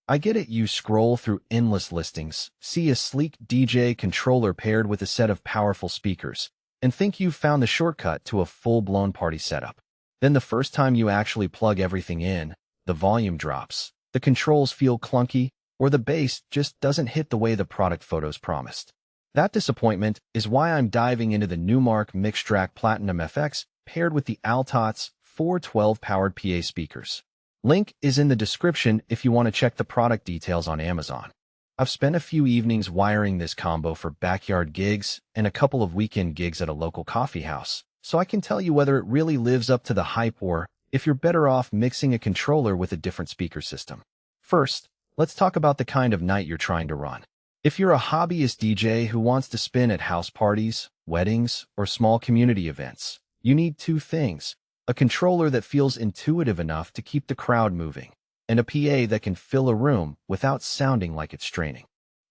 I get it, you scroll through endless listings, see a sleek DJ controller paired with a set of powerful speakers, and think you've found the shortcut to a full-blown party setup. Then the first time you actually plug everything in, the volume drops, the controls feel clunky, or the bass just doesn't hit the way the product photos promised. That disappointment is why I'm diving into the Numark Mixtrack Platinum FX paired with the ALTO 412-powered PA speakers. Link is in the description if you want to check the product details on Amazon. I've spent a few evenings wiring this combo for backyard gigs and a couple of weekend gigs at a local coffee house, so I can tell you whether it really lives up to the hype or if you're better off mixing a controller with a different speaker system. First, let's talk about the kind of night you're trying to run. If you're a hobbyist DJ who wants to spin at house parties, weddings, or small community events, you need two things: a controller that feels intuitive enough to keep the crowd moving, and a PA that can fill a room without sounding like it's straining.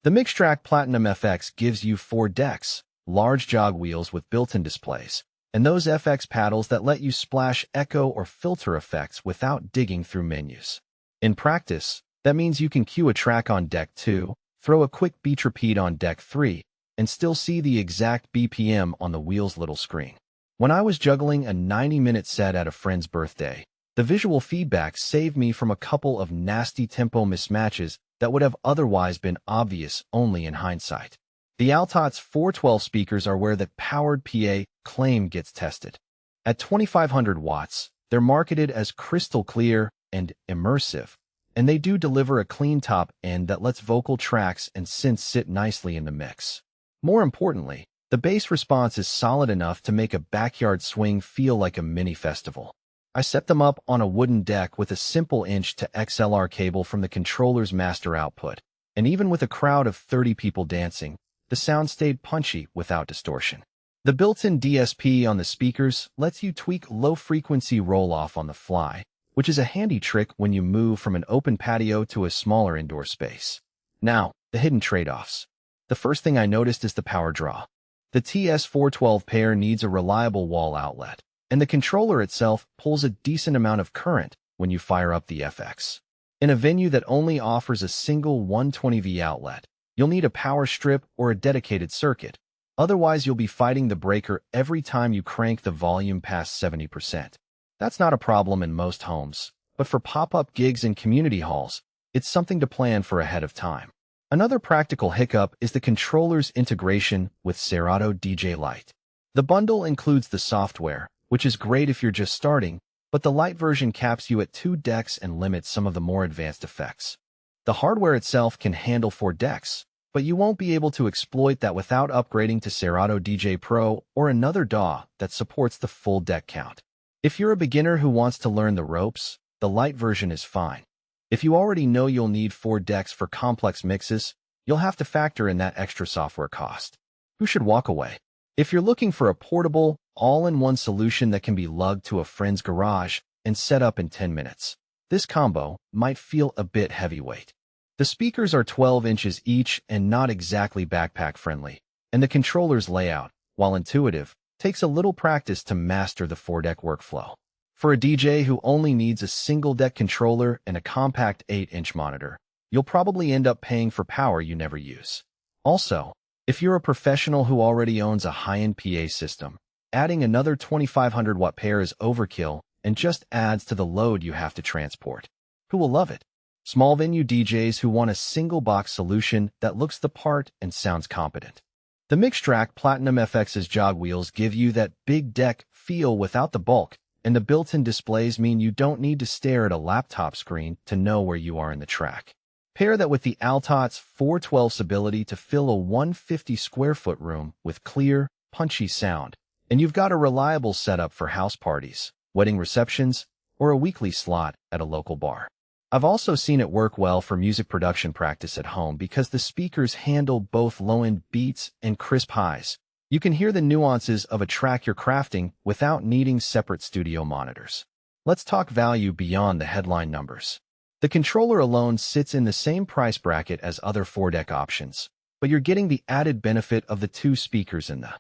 The Mixtrack Platinum FX gives you 4 decks, large jog wheels with built-in displays, and those FX paddles that let you splash echo or filter effects without digging through menus. In practice, that means you can cue a track on deck 2, throw a quick beat repeat on deck 3, and still see the exact BPM on the wheel's little screen. When I was juggling a 90-minute set at a friend's birthday, the visual feedback saved me from a couple of nasty tempo mismatches that would have otherwise been obvious only in hindsight. The ALTO 412 speakers are where the powered PA claim gets tested. At 2,500 watts, they're marketed as crystal clear and immersive, and they do deliver a clean top end that lets vocal tracks and synths sit nicely in the mix. More importantly, the bass response is solid enough to make a backyard swing feel like a mini festival. I set them up on a wooden deck with a simple inch to XLR cable from the controller's master output, and even with a crowd of 30 people dancing, the sound stayed punchy without distortion. The built-in DSP on the speakers lets you tweak low-frequency roll-off on the fly, which is a handy trick when you move from an open patio to a smaller indoor space. Now, the hidden trade-offs. The first thing I noticed is the power draw. The TS412 pair needs a reliable wall outlet, and the controller itself pulls a decent amount of current when you fire up the FX. In a venue that only offers a single 120V outlet, you'll need a power strip or a dedicated circuit. Otherwise, you'll be fighting the breaker every time you crank the volume past 70%. That's not a problem in most homes, but for pop-up gigs and community halls, it's something to plan for ahead of time. Another practical hiccup is the controller's integration with Serato DJ Lite. The bundle includes the software, which is great if you're just starting, but the Lite version caps you at 2 decks and limits some of the more advanced effects. The hardware itself can handle 4 decks, but you won't be able to exploit that without upgrading to Serato DJ Pro or another DAW that supports the full deck count. If you're a beginner who wants to learn the ropes, the Lite version is fine. If you already know you'll need 4 decks for complex mixes, you'll have to factor in that extra software cost. Who should walk away? If you're looking for a portable, all-in-one solution that can be lugged to a friend's garage and set up in 10 minutes, this combo might feel a bit heavyweight. The speakers are 12 inches each and not exactly backpack-friendly, and the controller's layout, while intuitive, takes a little practice to master the 4-deck workflow. For a DJ who only needs a single-deck controller and a compact 8-inch monitor, you'll probably end up paying for power you never use. Also, if you're a professional who already owns a high-end PA system, adding another 2,500-watt pair is overkill and just adds to the load you have to transport. Who will love it? Small venue DJs who want a single-box solution that looks the part and sounds competent. The Mixtrack Platinum FX's jog wheels give you that big deck feel without the bulk, and the built-in displays mean you don't need to stare at a laptop screen to know where you are in the track. Pair that with the ALTO 412's ability to fill a 150-square-foot room with clear, punchy sound, and you've got a reliable setup for house parties, wedding receptions, or a weekly slot at a local bar. I've also seen it work well for music production practice at home because the speakers handle both low-end beats and crisp highs. You can hear the nuances of a track you're crafting without needing separate studio monitors. Let's talk value beyond the headline numbers. The controller alone sits in the same price bracket as other 4-deck options, but you're getting the added benefit of the 2 speakers in the